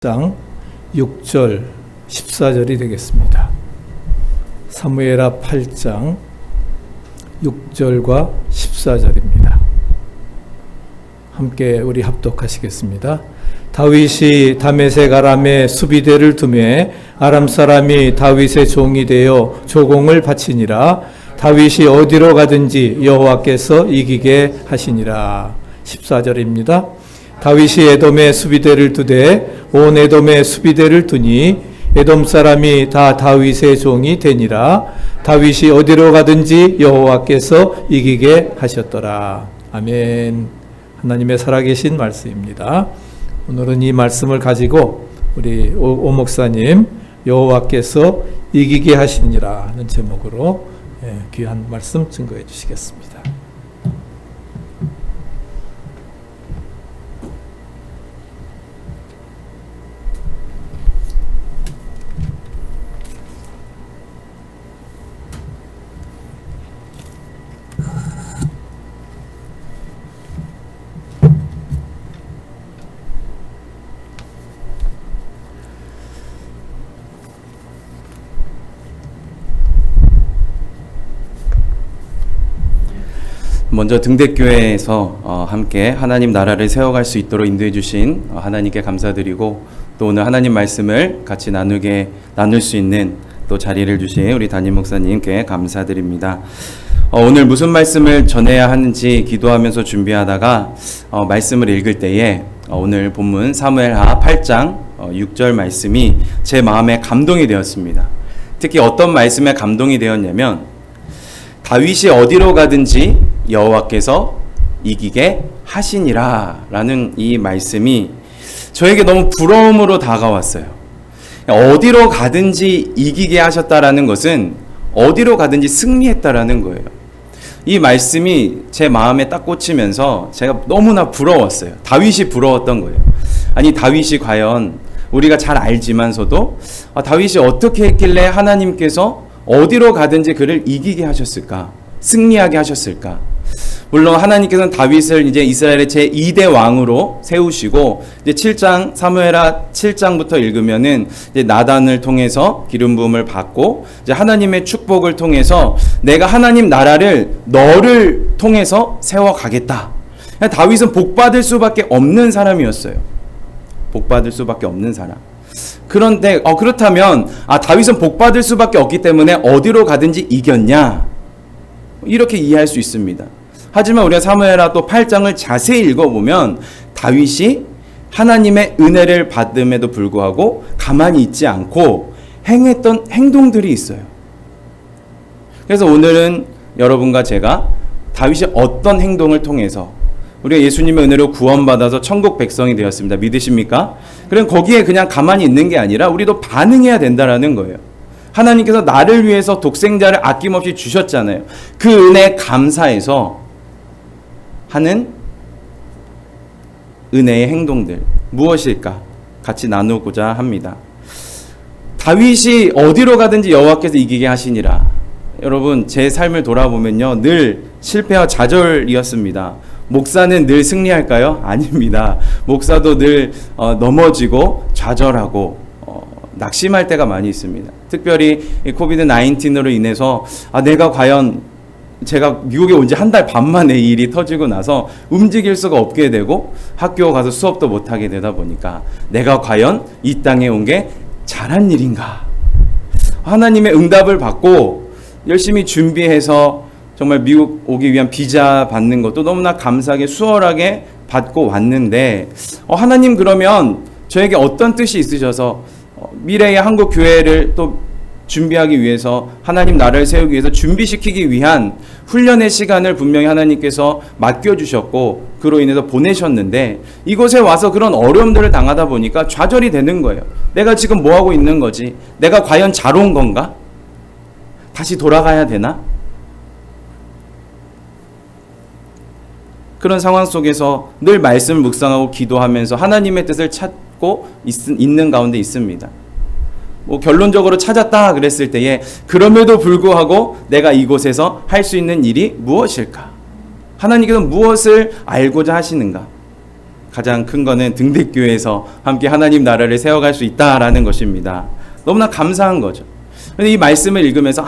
장 6절 14절이 되겠습니다. 사무엘하 8장 6절과 14절입니다. 함께 우리 합독하시겠습니다. 다윗이 다메섹 아람에 수비대를 두매 아람 사람이 다윗의 종이 되어 조공을 바치니라. 다윗이 어디로 가든지 여호와께서 이기게 하시니라. 14절입니다. 다윗이 에돔에 수비대를 두되 온 에돔에 수비대를 두니 에돔 사람이 다 다윗의 종이 되니라. 다윗이 어디로 가든지 여호와께서 이기게 하셨더라. 아멘. 하나님의 살아계신 말씀입니다. 오늘은 이 말씀을 가지고 우리 오 목사님 여호와께서 이기게 하시니라 하는 제목으로 귀한 말씀 증거해 주시겠습니다. 먼저 등대교회에서 함께 하나님 나라를 세워갈 수 있도록 인도해 주신 하나님께 감사드리고, 또 오늘 하나님 말씀을 같이 나눌 수 있는 또 자리를 주신 우리 담임 목사님께 감사드립니다. 오늘 무슨 말씀을 전해야 하는지 기도하면서 준비하다가 말씀을 읽을 때에 오늘 본문 사무엘하 8장 6절 말씀이 제 마음에 감동이 되었습니다. 특히 어떤 말씀에 감동이 되었냐면, 다윗이 어디로 가든지 여호와께서 이기게 하시니라 라는 이 말씀이 저에게 너무 부러움으로 다가왔어요. 어디로 가든지 이기게 하셨다라는 것은 어디로 가든지 승리했다라는 거예요. 이 말씀이 제 마음에 딱 꽂히면서 제가 너무나 부러웠어요. 다윗이 부러웠던 거예요. 아니, 다윗이 과연 우리가 잘 알지만서도 다윗이 어떻게 했길래 하나님께서 어디로 가든지 그를 이기게 하셨을까? 승리하게 하셨을까? 물론 하나님께서는 다윗을 이제 이스라엘의 제2대 왕으로 세우시고, 이제 7장, 사무엘하 7장부터 읽으면은 이제 나단을 통해서 기름 부음을 받고, 이제 하나님의 축복을 통해서 내가 하나님 나라를 너를 통해서 세워가겠다. 다윗은 복받을 수밖에 없는 사람이었어요. 복받을 수밖에 없는 사람. 그런데 그렇다면 다윗은 복받을 수밖에 없기 때문에 어디로 가든지 이겼냐? 이렇게 이해할 수 있습니다. 하지만 우리가 사무엘하 또 8장을 자세히 읽어보면 다윗이 하나님의 은혜를 받음에도 불구하고 가만히 있지 않고 행했던 행동들이 있어요. 그래서 오늘은 여러분과 제가 다윗이 어떤 행동을 통해서 우리가 예수님의 은혜로 구원받아서 천국 백성이 되었습니다. 믿으십니까? 그럼 거기에 그냥 가만히 있는 게 아니라 우리도 반응해야 된다라는 거예요. 하나님께서 나를 위해서 독생자를 아낌없이 주셨잖아요. 그 은혜에 감사해서 하는 은혜의 행동들 무엇일까? 같이 나누고자 합니다. 다윗이 어디로 가든지 여호와께서 이기게 하시니라. 여러분, 제 삶을 돌아보면요, 늘 실패와 좌절이었습니다. 목사는 늘 승리할까요? 아닙니다. 목사도 늘 넘어지고 좌절하고 낙심할 때가 많이 있습니다. 특별히 코비드 19으로 인해서 내가 과연, 제가 미국에 온 지 한 달 반 만에 이 일이 터지고 나서 움직일 수가 없게 되고 학교 가서 수업도 못하게 되다 보니까 내가 과연 이 땅에 온 게 잘한 일인가? 하나님의 응답을 받고 열심히 준비해서 정말 미국 오기 위한 비자 받는 것도 너무나 감사하게 수월하게 받고 왔는데, 하나님 그러면 저에게 어떤 뜻이 있으셔서 미래의 한국 교회를 또 준비하기 위해서, 하나님 나라를 세우기 위해서 준비시키기 위한 훈련의 시간을 분명히 하나님께서 맡겨주셨고 그로 인해서 보내셨는데, 이곳에 와서 그런 어려움들을 당하다 보니까 좌절이 되는 거예요. 내가 지금 뭐하고 있는 거지? 내가 과연 잘 온 건가? 다시 돌아가야 되나? 그런 상황 속에서 늘 말씀을 묵상하고 기도하면서 하나님의 뜻을 찾고 있는 가운데 있습니다. 결론적으로 찾았다 그랬을 때에 그럼에도 불구하고 내가 이곳에서 할 수 있는 일이 무엇일까? 하나님께서 무엇을 알고자 하시는가? 가장 큰 거는 등대교회에서 함께 하나님 나라를 세워갈 수 있다라는 것입니다. 너무나 감사한 거죠. 이 말씀을 읽으면서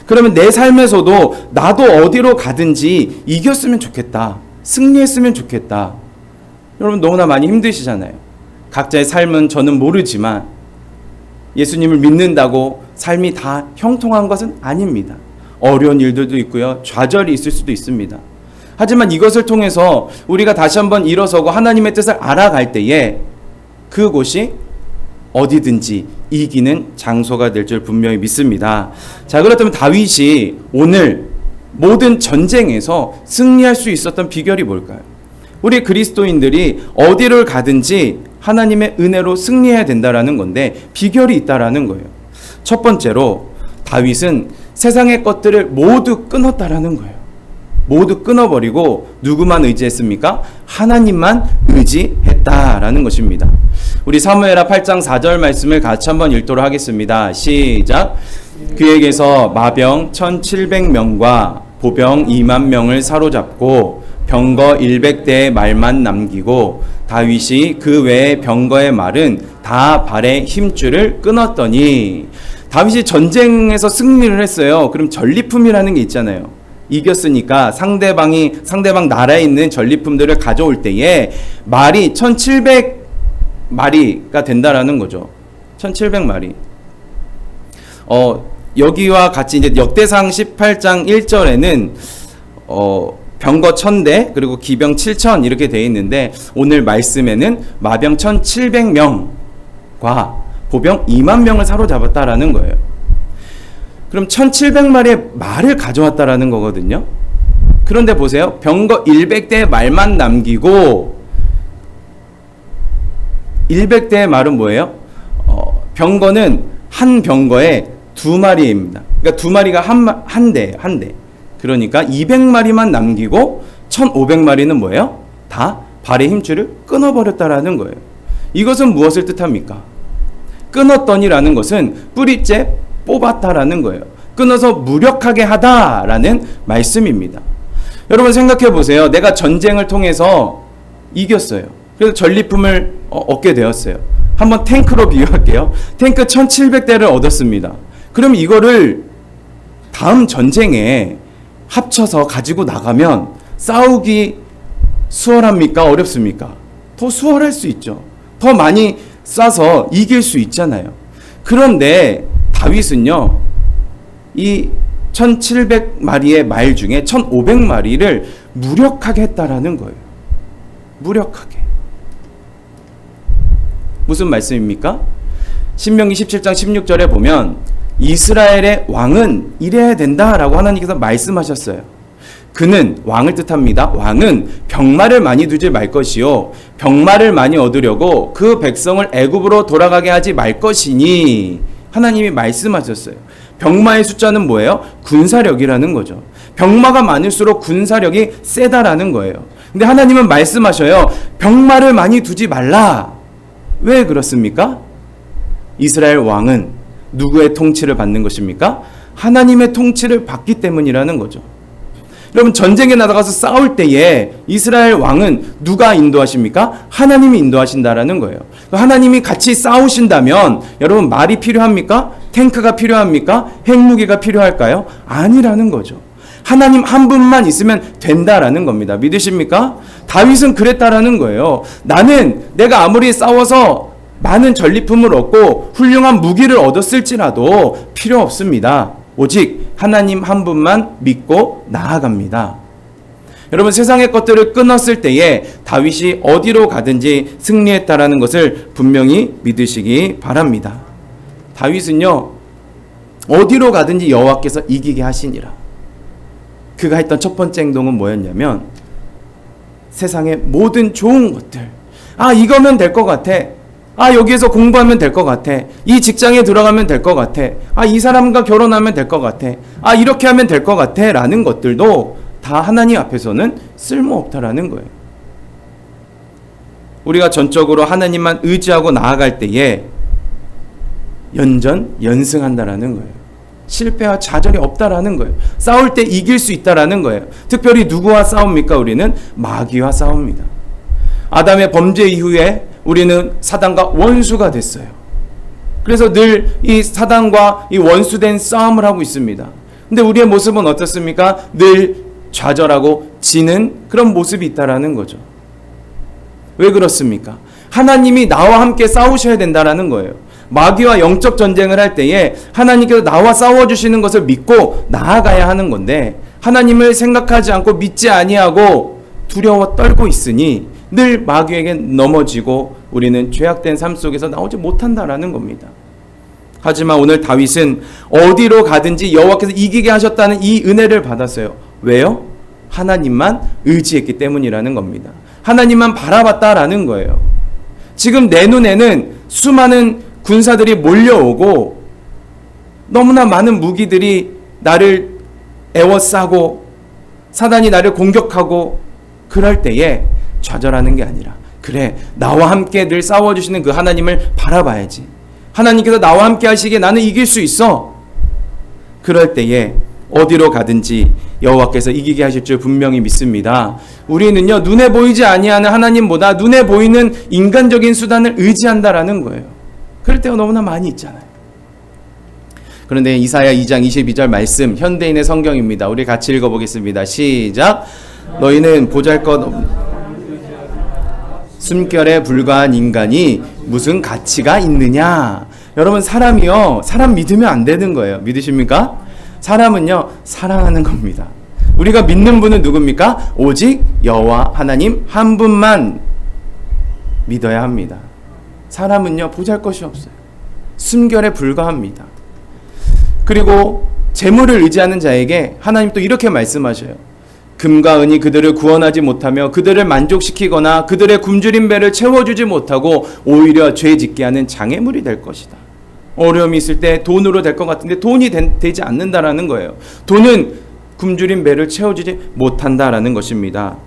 그러면 내 삶에서도 나도 어디로 가든지 이겼으면 좋겠다. 승리했으면 좋겠다. 여러분 너무나 많이 힘드시잖아요. 각자의 삶은 저는 모르지만 예수님을 믿는다고 삶이 다 형통한 것은 아닙니다. 어려운 일들도 있고요. 좌절이 있을 수도 있습니다. 하지만 이것을 통해서 우리가 다시 한번 일어서고 하나님의 뜻을 알아갈 때에 그곳이 어디든지 이기는 장소가 될 줄 분명히 믿습니다. 자, 그렇다면 다윗이 오늘 모든 전쟁에서 승리할 수 있었던 비결이 뭘까요? 우리 그리스도인들이 어디를 가든지 하나님의 은혜로 승리해야 된다라는 건데 비결이 있다라는 거예요. 첫 번째로 다윗은 세상의 것들을 모두 끊었다라는 거예요. 모두 끊어버리고 누구만 의지했습니까? 하나님만 의지했다라는 것입니다. 우리 사무엘하 8장 4절 말씀을 같이 한번 읽도록 하겠습니다. 시작. 그에게서 마병 1700명과 보병 2만 명을 사로잡고 병거 100대의 말만 남기고 다윗이 그 외의 병거의 말은 다 발의 힘줄을 끊었더니 다윗이 전쟁에서 승리를 했어요. 그럼 전리품이라는 게 있잖아요. 이겼으니까 상대방 나라에 있는 전리품들을 가져올 때에 말이 1700마리가 된다라는 거죠. 1700마리. 여기와 같이 이제 역대상 18장 1절에는 병거 1000대 그리고 기병 7000 이렇게 되어 있는데 오늘 말씀에는 마병 1700명과 보병 2만 명을 사로잡았다라는 거예요. 그럼 1700마리의 말을 가져왔다라는 거거든요. 그런데 보세요. 병거 100대의 말만 남기고 100대의 말은 뭐예요? 병거는 한 병거에 2마리입니다. 그러니까 2마리가 한 대. 그러니까 200마리만 남기고 1500마리는 뭐예요? 다 발의 힘줄을 끊어버렸다라는 거예요. 이것은 무엇을 뜻합니까? 끊었더니라는 것은 뿌리째 뽑았다라는 거예요. 끊어서 무력하게 하다라는 말씀입니다. 여러분 생각해 보세요. 내가 전쟁을 통해서 이겼어요. 그래서 전리품을 얻게 되었어요. 한번 탱크로 비유할게요. 탱크 1700대를 얻었습니다. 그럼 이거를 다음 전쟁에 합쳐서 가지고 나가면 싸우기 수월합니까? 어렵습니까? 더 수월할 수 있죠. 더 많이 쏴서 이길 수 있잖아요. 그런데 다윗은요, 이 1700마리의 말 중에 1500마리를 무력하게 했다라는 거예요. 무력하게. 무슨 말씀입니까? 신명기 17장 16절에 보면 이스라엘의 왕은 이래야 된다라고 하나님께서 말씀하셨어요. 그는 왕을 뜻합니다. 왕은 병마를 많이 두지 말 것이요 병마를 많이 얻으려고 그 백성을 애굽으로 돌아가게 하지 말 것이니 하나님이 말씀하셨어요. 병마의 숫자는 뭐예요? 군사력이라는 거죠. 병마가 많을수록 군사력이 세다라는 거예요. 근데 하나님은 말씀하셔요. 병마를 많이 두지 말라. 왜 그렇습니까? 이스라엘 왕은 누구의 통치를 받는 것입니까? 하나님의 통치를 받기 때문이라는 거죠. 여러분 전쟁에 나가서 싸울 때에 이스라엘 왕은 누가 인도하십니까? 하나님이 인도하신다라는 거예요. 하나님이 같이 싸우신다면 여러분 말이 필요합니까? 탱크가 필요합니까? 핵무기가 필요할까요? 아니라는 거죠. 하나님 한 분만 있으면 된다라는 겁니다. 믿으십니까? 다윗은 그랬다라는 거예요. 나는 내가 아무리 싸워서 많은 전리품을 얻고 훌륭한 무기를 얻었을지라도 필요 없습니다. 오직 하나님 한 분만 믿고 나아갑니다. 여러분 세상의 것들을 끊었을 때에 다윗이 어디로 가든지 승리했다라는 것을 분명히 믿으시기 바랍니다. 다윗은요 어디로 가든지 여호와께서 이기게 하시니라. 그가 했던 첫 번째 행동은 뭐였냐면 세상의 모든 좋은 것들 이거면 될 것 같아. 여기에서 공부하면 될 것 같아. 이 직장에 들어가면 될 것 같아. 이 사람과 결혼하면 될 것 같아. 이렇게 하면 될 것 같아. 라는 것들도 다 하나님 앞에서는 쓸모없다라는 거예요. 우리가 전적으로 하나님만 의지하고 나아갈 때에 연승한다라는 거예요. 실패와 좌절이 없다라는 거예요. 싸울 때 이길 수 있다라는 거예요. 특별히 누구와 싸웁니까? 우리는 마귀와 싸웁니다. 아담의 범죄 이후에 우리는 사단과 원수가 됐어요. 그래서 늘 이 사단과 이 원수된 싸움을 하고 있습니다. 근데 우리의 모습은 어떻습니까? 늘 좌절하고 지는 그런 모습이 있다라는 거죠. 왜 그렇습니까? 하나님이 나와 함께 싸우셔야 된다라는 거예요. 마귀와 영적 전쟁을 할 때에 하나님께서 나와 싸워주시는 것을 믿고 나아가야 하는 건데, 하나님을 생각하지 않고 믿지 아니하고 두려워 떨고 있으니 늘 마귀에게 넘어지고 우리는 죄악된 삶 속에서 나오지 못한다라는 겁니다. 하지만 오늘 다윗은 어디로 가든지 여호와께서 이기게 하셨다는 이 은혜를 받았어요. 왜요? 하나님만 의지했기 때문이라는 겁니다. 하나님만 바라봤다라는 거예요. 지금 내 눈에는 수많은 군사들이 몰려오고 너무나 많은 무기들이 나를 에워싸고 사단이 나를 공격하고 그럴 때에 좌절하는 게 아니라, 그래, 나와 함께 늘 싸워주시는 그 하나님을 바라봐야지. 하나님께서 나와 함께 하시기에 나는 이길 수 있어. 그럴 때에 어디로 가든지 여호와께서 이기게 하실 줄 분명히 믿습니다. 우리는요, 눈에 보이지 아니하는 하나님보다 눈에 보이는 인간적인 수단을 의지한다라는 거예요. 그럴 때가 너무나 많이 있잖아요. 그런데 이사야 2장 22절 말씀, 현대인의 성경입니다. 우리 같이 읽어보겠습니다. 시작. 너희는 보잘것없는 숨결에 불과한 인간이 무슨 가치가 있느냐. 여러분, 사람이요, 사람 믿으면 안 되는 거예요. 믿으십니까? 사람은요, 사랑하는 겁니다. 우리가 믿는 분은 누굽니까? 오직 여호와 하나님 한 분만 믿어야 합니다. 사람은요, 보잘것이 없어요. 숨결에 불과합니다. 그리고 재물을 의지하는 자에게 하나님 또 이렇게 말씀하셔요. 금과 은이 그들을 구원하지 못하며 그들을 만족시키거나 그들의 굶주린 배를 채워주지 못하고 오히려 죄 짓게 하는 장애물이 될 것이다. 어려움이 있을 때 돈으로 될 것 같은데 돈이 되지 않는다라는 거예요. 돈은 굶주린 배를 채워주지 못한다라는 것입니다.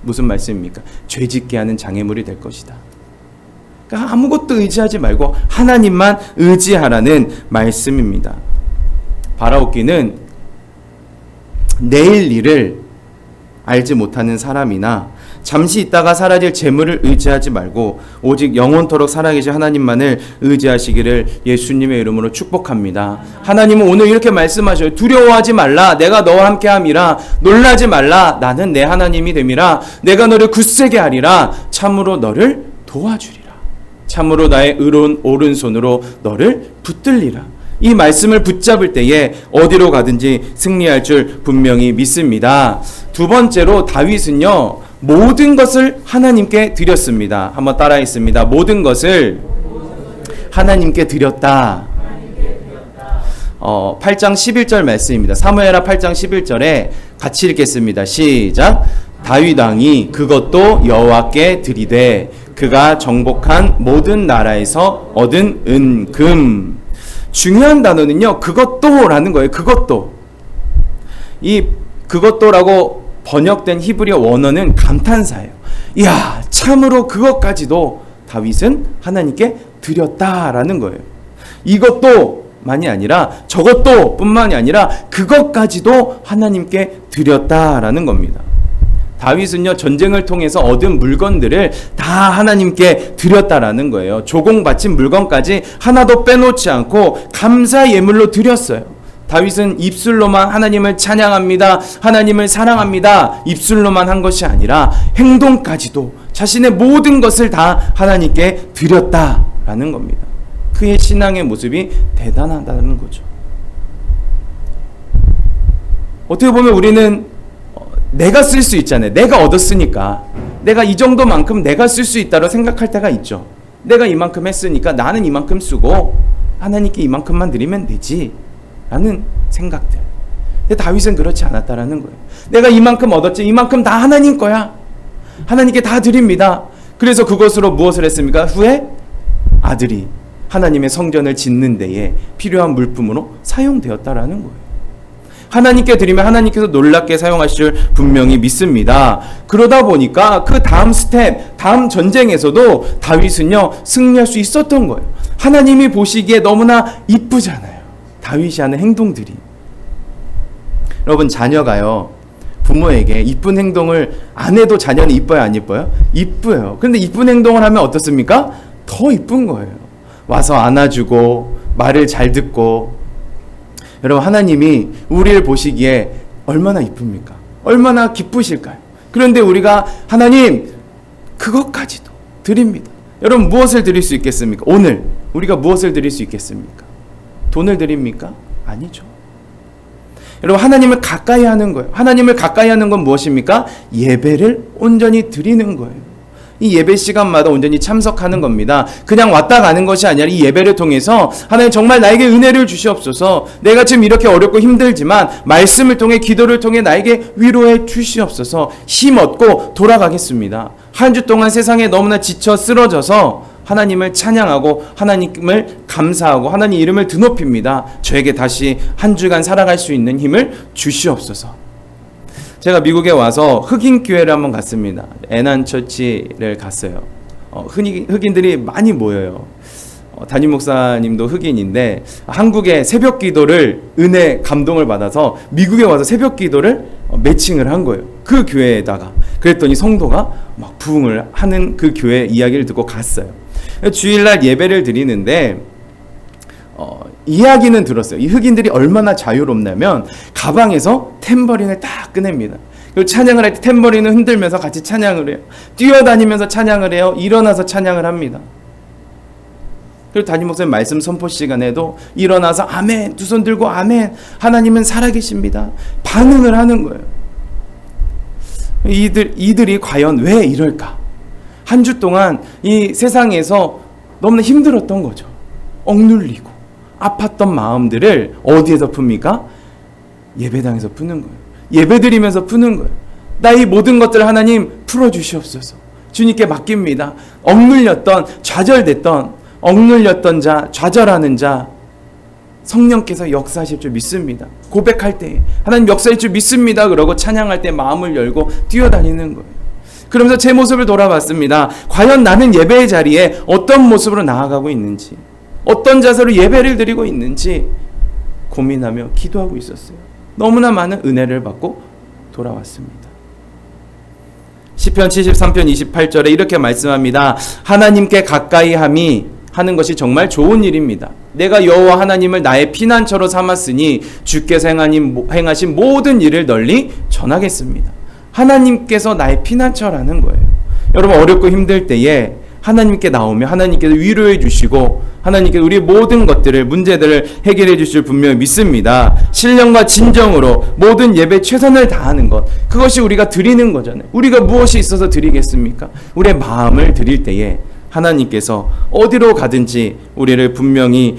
무슨 말씀입니까? 죄 짓게 하는 장애물이 될 것이다. 그러니까 아무것도 의지하지 말고 하나님만 의지하라는 말씀입니다. 바라옵기는 내일 일을 알지 못하는 사람이나 잠시 있다가 사라질 재물을 의지하지 말고 오직 영원토록 살아계신 하나님만을 의지하시기를 예수님의 이름으로 축복합니다. 하나님은 오늘 이렇게 말씀하셔요. 두려워하지 말라. 내가 너와 함께함이라. 놀라지 말라. 나는 내 하나님이 됨이라. 내가 너를 굳세게 하리라. 참으로 너를 도와주리라. 참으로 나의 의로운 오른손으로 너를 붙들리라. 이 말씀을 붙잡을 때에 어디로 가든지 승리할 줄 분명히 믿습니다. 두 번째로 다윗은요, 모든 것을 하나님께 드렸습니다. 한번 따라했습니다. 모든 것을 하나님께 드렸다. 8장 11절 말씀입니다. 사무엘하 8장 11절에 같이 읽겠습니다. 시작. 다윗 왕이 그것도 여호와께 드리되 그가 정복한 모든 나라에서 얻은 은, 금. 중요한 단어는요, 그것도라는 거예요. 그것도. 이 그것도라고 번역된 히브리어 원어는 감탄사예요. 이야, 참으로 그것까지도 다윗은 하나님께 드렸다라는 거예요. 이것도 만이 아니라 저것도 뿐만이 아니라 그것까지도 하나님께 드렸다라는 겁니다. 다윗은요, 전쟁을 통해서 얻은 물건들을 다 하나님께 드렸다라는 거예요. 조공 바친 물건까지 하나도 빼놓지 않고 감사 예물로 드렸어요. 다윗은 입술로만 하나님을 찬양합니다. 하나님을 사랑합니다. 입술로만 한 것이 아니라 행동까지도 자신의 모든 것을 다 하나님께 드렸다라는 겁니다. 그의 신앙의 모습이 대단하다는 거죠. 어떻게 보면 우리는 내가 쓸 수 있잖아요. 내가 얻었으니까 내가 이 정도만큼 내가 쓸 수 있다고 생각할 때가 있죠. 내가 이만큼 했으니까 나는 이만큼 쓰고 하나님께 이만큼만 드리면 되지 라는 생각들. 근데 다윗은 그렇지 않았다라는 거예요. 내가 이만큼 얻었지, 이만큼 다 하나님 거야. 하나님께 다 드립니다. 그래서 그것으로 무엇을 했습니까? 후에 아들이 하나님의 성전을 짓는 데에 필요한 물품으로 사용되었다라는 거예요. 하나님께 드리면 하나님께서 놀랍게 사용하실 줄 분명히 믿습니다. 그러다 보니까 그 다음 스텝, 다음 전쟁에서도 다윗은요, 승리할 수 있었던 거예요. 하나님이 보시기에 너무나 이쁘잖아요. 다윗이 하는 행동들이. 여러분, 자녀가요, 부모에게 이쁜 행동을 안 해도 자녀는 이뻐요, 안 이뻐요? 이뻐요. 근데 이쁜 행동을 하면 어떻습니까? 더 이쁜 거예요. 와서 안아주고 말을 잘 듣고. 여러분, 하나님이 우리를 보시기에 얼마나 이쁩니까? 얼마나 기쁘실까요? 그런데 우리가 하나님 그것까지도 드립니다. 여러분, 무엇을 드릴 수 있겠습니까? 오늘 우리가 무엇을 드릴 수 있겠습니까? 돈을 드립니까? 아니죠. 여러분, 하나님을 가까이 하는 거예요. 하나님을 가까이 하는 건 무엇입니까? 예배를 온전히 드리는 거예요. 이 예배 시간마다 온전히 참석하는 겁니다. 그냥 왔다 가는 것이 아니라 이 예배를 통해서 하나님 정말 나에게 은혜를 주시옵소서. 내가 지금 이렇게 어렵고 힘들지만 말씀을 통해 기도를 통해 나에게 위로해 주시옵소서. 힘 얻고 돌아가겠습니다. 한 주 동안 세상에 너무나 지쳐 쓰러져서 하나님을 찬양하고 하나님을 감사하고 하나님 이름을 드높입니다. 저에게 다시 한 주간 살아갈 수 있는 힘을 주시옵소서. 제가 미국에 와서 흑인 교회를 한번 갔습니다. 애난처치를 갔어요. 흑인들이 많이 모여요. 담임 목사님도 흑인인데 한국의 새벽 기도를 은혜 감동을 받아서 미국에 와서 새벽 기도를 매칭을 한 거예요. 그 교회에다가. 그랬더니 성도가 막 부흥을 하는 그 교회 이야기를 듣고 갔어요. 주일날 예배를 드리는데 이야기는 들었어요. 이 흑인들이 얼마나 자유롭냐면 가방에서 탬버린을 딱 꺼냅니다. 그리고 찬양을 할 때 탬버린을 흔들면서 같이 찬양을 해요. 뛰어다니면서 찬양을 해요. 일어나서 찬양을 합니다. 그리고 담임 목사님 말씀 선포 시간에도 일어나서 아멘, 두 손 들고 아멘, 하나님은 살아계십니다, 반응을 하는 거예요. 이들이 과연 왜 이럴까? 한 주 동안 이 세상에서 너무나 힘들었던 거죠. 억눌리고 아팠던 마음들을 어디에서 풉니까? 예배당에서 푸는 거예요. 예배드리면서 푸는 거예요. 나의 모든 것들을 하나님 풀어주시옵소서. 주님께 맡깁니다. 억눌렸던, 억눌렸던 자, 좌절하는 자, 성령께서 역사하실 줄 믿습니다. 고백할 때 하나님 역사할 줄 믿습니다. 그러고 찬양할 때 마음을 열고 뛰어다니는 거예요. 그러면서 제 모습을 돌아봤습니다. 과연 나는 예배의 자리에 어떤 모습으로 나아가고 있는지, 어떤 자세로 예배를 드리고 있는지 고민하며 기도하고 있었어요. 너무나 많은 은혜를 받고 돌아왔습니다. 시편 73편 28절에 이렇게 말씀합니다. 하나님께 가까이 함이 하는 것이 정말 좋은 일입니다. 내가 여호와 하나님을 나의 피난처로 삼았으니 주께서 행하신 모든 일을 널리 전하겠습니다. 하나님께서 나의 피난처라는 거예요. 여러분, 어렵고 힘들 때에 하나님께 나오면 하나님께서 위로해 주시고 하나님께서 우리의 모든 것들을, 문제들을 해결해 주실 분명히 믿습니다. 신령과 진정으로 모든 예배 최선을 다하는 것, 그것이 우리가 드리는 거잖아요. 우리가 무엇이 있어서 드리겠습니까? 우리의 마음을 드릴 때에 하나님께서 어디로 가든지 우리를 분명히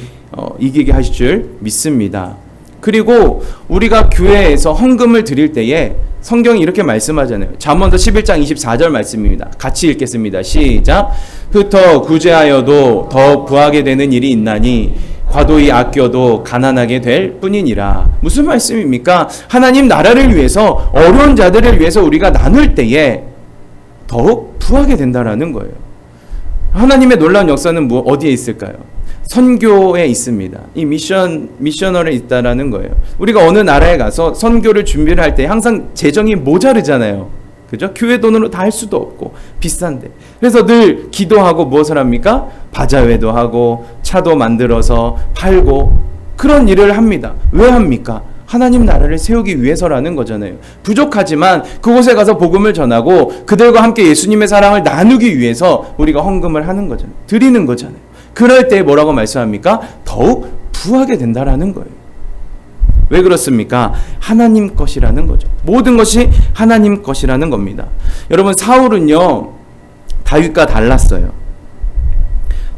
이기게 하실 줄 믿습니다. 그리고 우리가 교회에서 헌금을 드릴 때에 성경이 이렇게 말씀하잖아요. 잠언서 11장 24절 말씀입니다. 같이 읽겠습니다. 시작. 흩어 구제하여도 더 구하게 되는 일이 있나니 과도히 아껴도 가난하게 될 뿐이니라. 무슨 말씀입니까? 하나님 나라를 위해서, 어려운 자들을 위해서 우리가 나눌 때에 더욱 부하게 된다라는 거예요. 하나님의 놀라운 역사는 어디에 있을까요? 선교에 있습니다. 이 미셔널에 있다라는 거예요. 우리가 어느 나라에 가서 선교를 준비를 할 때 항상 재정이 모자르잖아요. 그죠? 교회 돈으로 다 할 수도 없고 비싼데. 그래서 늘 기도하고 무엇을 합니까? 바자회도 하고 차도 만들어서 팔고 그런 일을 합니다. 왜 합니까? 하나님 나라를 세우기 위해서라는 거잖아요. 부족하지만 그곳에 가서 복음을 전하고 그들과 함께 예수님의 사랑을 나누기 위해서 우리가 헌금을 하는 거잖아요. 드리는 거잖아요. 그럴 때 뭐라고 말씀합니까? 더욱 부하게 된다라는 거예요. 왜 그렇습니까? 하나님 것이라는 거죠. 모든 것이 하나님 것이라는 겁니다. 여러분, 사울은요 다윗과 달랐어요.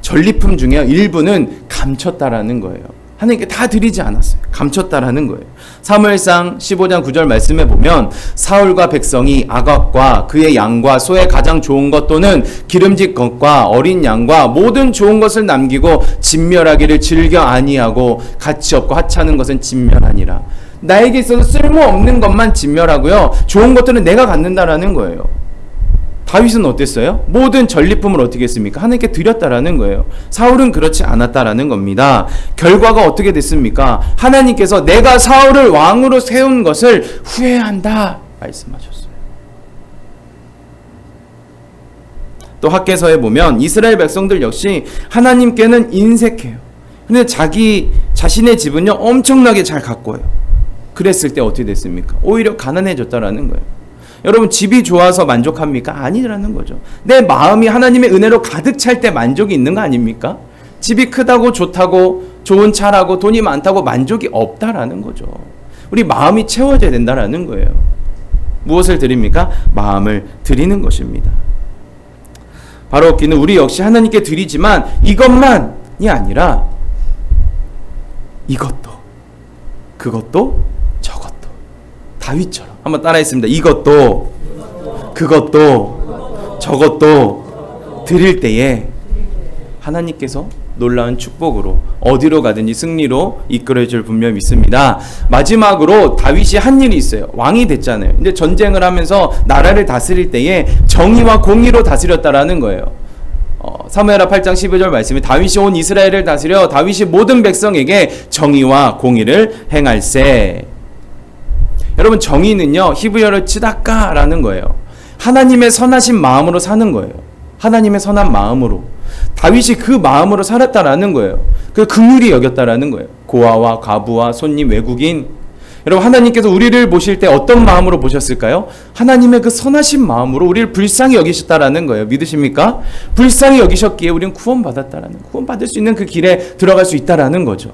전리품 중에 일부는 감췄다라는 거예요. 하나님께 다 드리지 않았어요. 감췄다라는 거예요. 사무엘상 15장 9절 말씀에 보면 사울과 백성이 아각과 그의 양과 소의 가장 좋은 것 또는 기름진 것과 어린 양과 모든 좋은 것을 남기고 진멸하기를 즐겨 아니하고 가치 없고 하찮은 것은 진멸하니라. 나에게 있어서 쓸모없는 것만 진멸하고요, 좋은 것들은 내가 갖는다라는 거예요. 다윗은 어땠어요? 모든 전리품을 어떻게 했습니까? 하나님께 드렸다라는 거예요. 사울은 그렇지 않았다라는 겁니다. 결과가 어떻게 됐습니까? 하나님께서 내가 사울을 왕으로 세운 것을 후회한다 말씀하셨어요. 또 학개서에 보면 이스라엘 백성들 역시 하나님께는 인색해요. 근데 자신의 집은요 엄청나게 잘 가꿔요. 그랬을 때 어떻게 됐습니까? 오히려 가난해졌다라는 거예요. 여러분, 집이 좋아서 만족합니까? 아니라는 거죠. 내 마음이 하나님의 은혜로 가득 찰 때 만족이 있는 거 아닙니까? 집이 크다고 좋다고 좋은 차라고 돈이 많다고 만족이 없다라는 거죠. 우리 마음이 채워져야 된다라는 거예요. 무엇을 드립니까? 마음을 드리는 것입니다. 바로 얻기는 우리 역시 하나님께 드리지만 이것만이 아니라 이것도 그것도 저것도 다윗처럼 한번 따라했습니다. 이것도 그것도 저것도 드릴 때에 하나님께서 놀라운 축복으로 어디로 가든지 승리로 이끌어줄 분명히 믿습니다. 마지막으로 다윗이 한 일이 있어요. 왕이 됐잖아요. 근데 전쟁을 하면서 나라를 다스릴 때에 정의와 공의로 다스렸다라는 거예요. 사무엘하 8장 12절 말씀에 다윗이 온 이스라엘을 다스려 다윗이 모든 백성에게 정의와 공의를 행할세. 여러분, 정의는요 히브리어로 츠다카라는 거예요. 하나님의 선하신 마음으로 사는 거예요. 하나님의 선한 마음으로. 다윗이 그 마음으로 살았다라는 거예요. 그 긍휼히 여겼다라는 거예요. 고아와 과부와 손님, 외국인. 여러분, 하나님께서 우리를 보실 때 어떤 마음으로 보셨을까요? 하나님의 그 선하신 마음으로 우리를 불쌍히 여기셨다라는 거예요. 믿으십니까? 불쌍히 여기셨기에 우리는 구원받았다라는, 구원받을 수 있는 그 길에 들어갈 수 있다라는 거죠.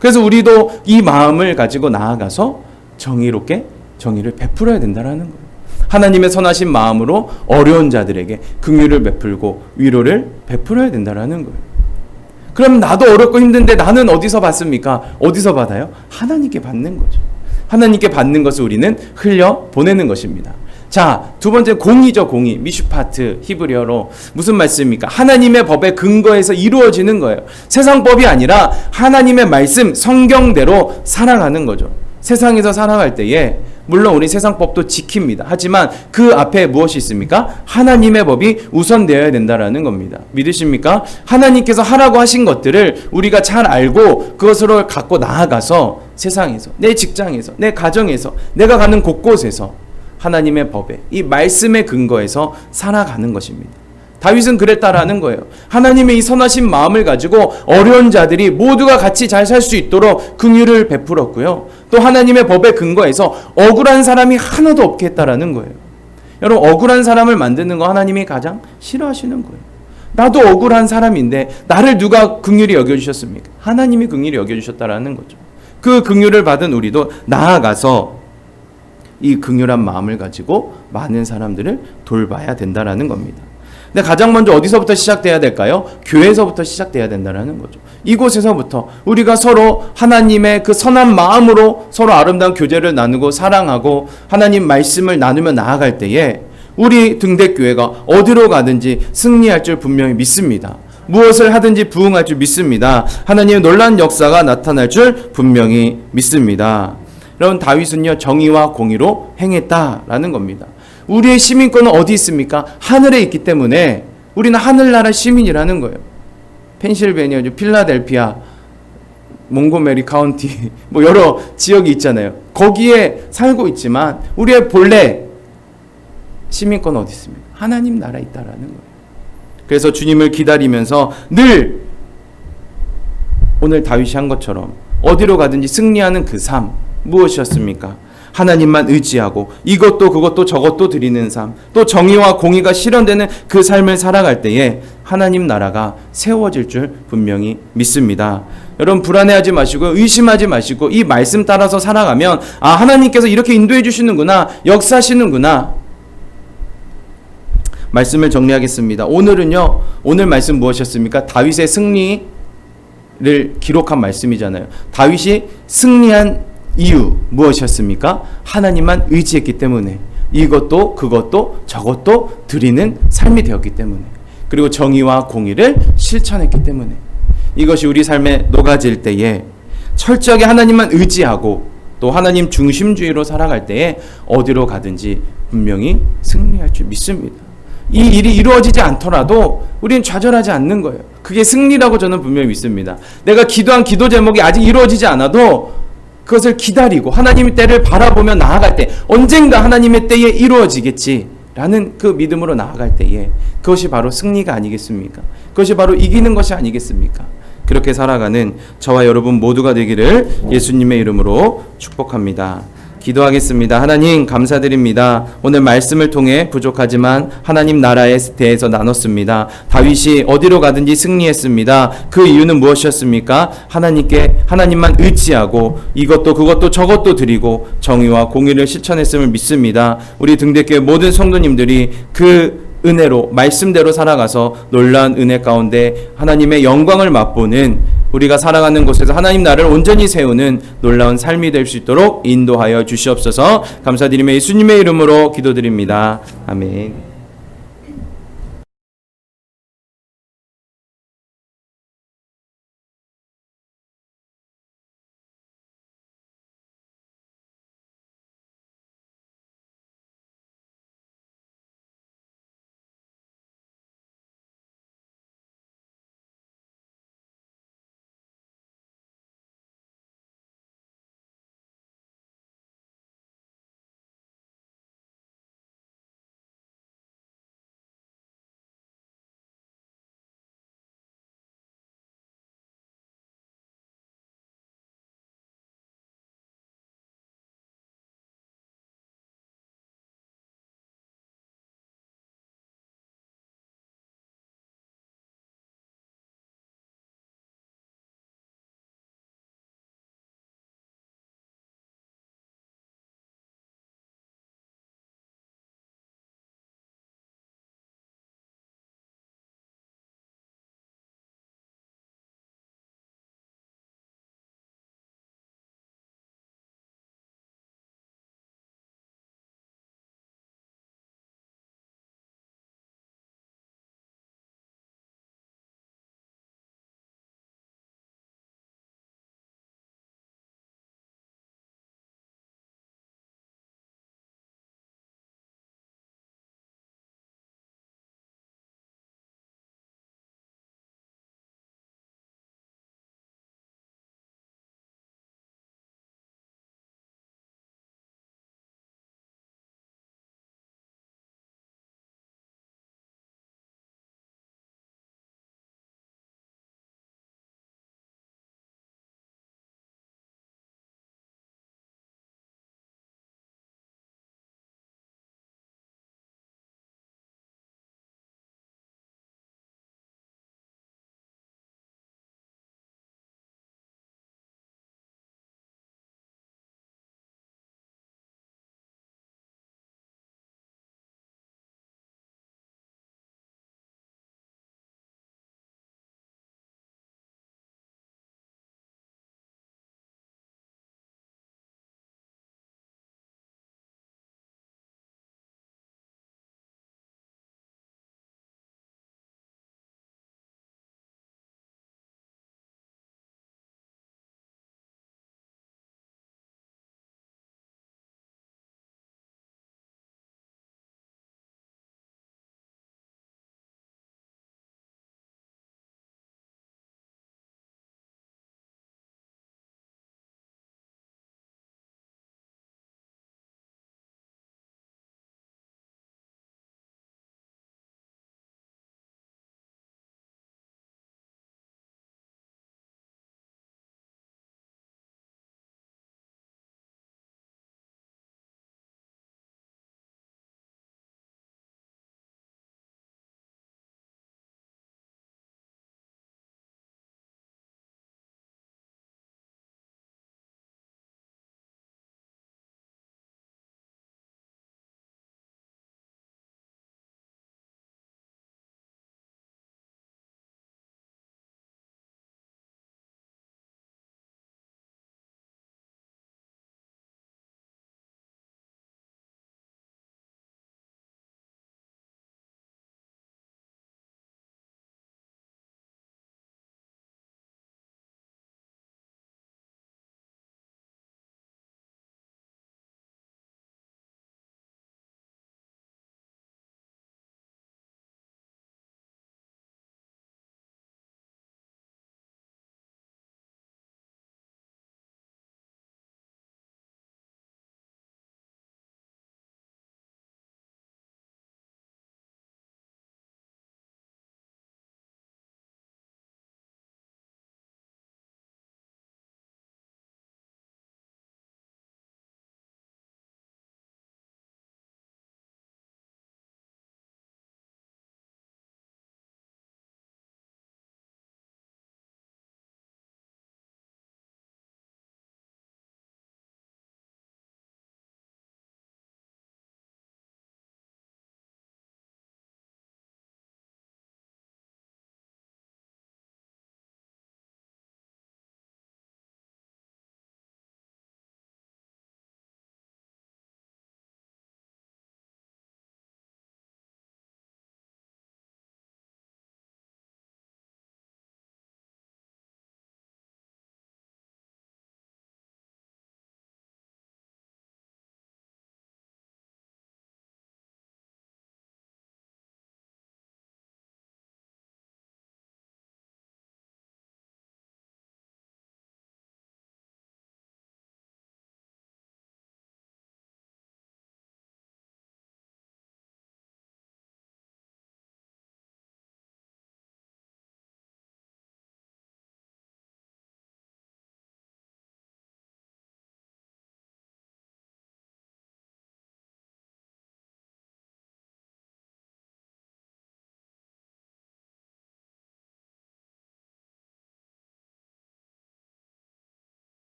그래서 우리도 이 마음을 가지고 나아가서 정의롭게 정의를 베풀어야 된다라는 거예요. 하나님의 선하신 마음으로 어려운 자들에게 긍휼을 베풀고 위로를 베풀어야 된다라는 거예요. 그럼 나도 어렵고 힘든데 나는 어디서 받습니까? 어디서 받아요? 하나님께 받는 거죠. 하나님께 받는 것을 우리는 흘려 보내는 것입니다. 자, 두 번째 공의죠. 공의. 미슈파트 히브리어로 무슨 말씀입니까? 하나님의 법의 근거에서 이루어지는 거예요. 세상 법이 아니라 하나님의 말씀, 성경대로 살아가는 거죠. 세상에서 살아갈 때에 물론 우리 세상 법도 지킵니다. 하지만 그 앞에 무엇이 있습니까? 하나님의 법이 우선되어야 된다라는 겁니다. 믿으십니까? 하나님께서 하라고 하신 것들을 우리가 잘 알고 그것으로 갖고 나아가서 세상에서, 내 직장에서, 내 가정에서, 내가 가는 곳곳에서 하나님의 법에, 이 말씀의 근거에서 살아가는 것입니다. 다윗은 그랬다라는 거예요. 하나님의 이 선하신 마음을 가지고 어려운 자들이 모두가 같이 잘 살 수 있도록 긍휼을 베풀었고요. 또 하나님의 법에 근거해서 억울한 사람이 하나도 없게 했다라는 거예요. 여러분, 억울한 사람을 만드는 거 하나님이 가장 싫어하시는 거예요. 나도 억울한 사람인데 나를 누가 긍휼히 여겨주셨습니까? 하나님이 긍휼히 여겨주셨다라는 거죠. 그 긍휼을 받은 우리도 나아가서 이 긍휼한 마음을 가지고 많은 사람들을 돌봐야 된다라는 겁니다. 근데 가장 먼저 어디서부터 시작돼야 될까요? 교회에서부터 시작돼야 된다는 거죠. 이곳에서부터 우리가 서로 하나님의 그 선한 마음으로 서로 아름다운 교제를 나누고 사랑하고 하나님 말씀을 나누며 나아갈 때에 우리 등대교회가 어디로 가든지 승리할 줄 분명히 믿습니다. 무엇을 하든지 부응할 줄 믿습니다. 하나님의 놀라운 역사가 나타날 줄 분명히 믿습니다. 여러분, 다윗은요 정의와 공의로 행했다라는 겁니다. 우리의 시민권은 어디 있습니까? 하늘에 있기 때문에 우리는 하늘나라 시민이라는 거예요. 펜실베니아, 필라델피아, 몽고메리 카운티 뭐 여러 지역이 있잖아요. 거기에 살고 있지만 우리의 본래 시민권은 어디 있습니까? 하나님 나라에 있다라는 거예요. 그래서 주님을 기다리면서 늘 오늘 다윗이 한 것처럼 어디로 가든지 승리하는 그 삶 무엇이었습니까? 하나님만 의지하고 이것도 그것도 저것도 드리는 삶, 또 정의와 공의가 실현되는 그 삶을 살아갈 때에 하나님 나라가 세워질 줄 분명히 믿습니다. 여러분, 불안해하지 마시고 의심하지 마시고 이 말씀 따라서 살아가면 아, 하나님께서 이렇게 인도해 주시는구나, 역사하시는구나. 말씀을 정리하겠습니다. 오늘은요, 오늘 말씀 무엇이었습니까? 다윗의 승리를 기록한 말씀이잖아요. 다윗이 승리한 이유 무엇이었습니까? 하나님만 의지했기 때문에, 이것도 그것도 저것도 드리는 삶이 되었기 때문에, 그리고 정의와 공의를 실천했기 때문에, 이것이 우리 삶에 녹아질 때에 철저하게 하나님만 의지하고 또 하나님 중심주의로 살아갈 때에 어디로 가든지 분명히 승리할 줄 믿습니다. 이 일이 이루어지지 않더라도 우리는 좌절하지 않는 거예요. 그게 승리라고 저는 분명히 믿습니다. 내가 기도한 기도 제목이 아직 이루어지지 않아도 그것을 기다리고 하나님의 때를 바라보며 나아갈 때 언젠가 하나님의 때에 이루어지겠지라는 그 믿음으로 나아갈 때에 그것이 바로 승리가 아니겠습니까? 그것이 바로 이기는 것이 아니겠습니까? 그렇게 살아가는 저와 여러분 모두가 되기를 예수님의 이름으로 축복합니다. 기도하겠습니다. 하나님 감사드립니다. 오늘 말씀을 통해 부족하지만 하나님 나라에 대해서 나눴습니다. 다윗이 어디로 가든지 승리했습니다. 그 이유는 무엇이었습니까? 하나님만 의지하고 이것도 그것도 저것도 드리고 정의와 공의를 실천했음을 믿습니다. 우리 등대교회 모든 성도님들이 그 은혜로 말씀대로 살아가서 놀라운 은혜 가운데 하나님의 영광을 맛보는 우리가 살아가는 곳에서 하나님 나라를 온전히 세우는 놀라운 삶이 될 수 있도록 인도하여 주시옵소서. 감사드리며 예수님의 이름으로 기도드립니다. 아멘.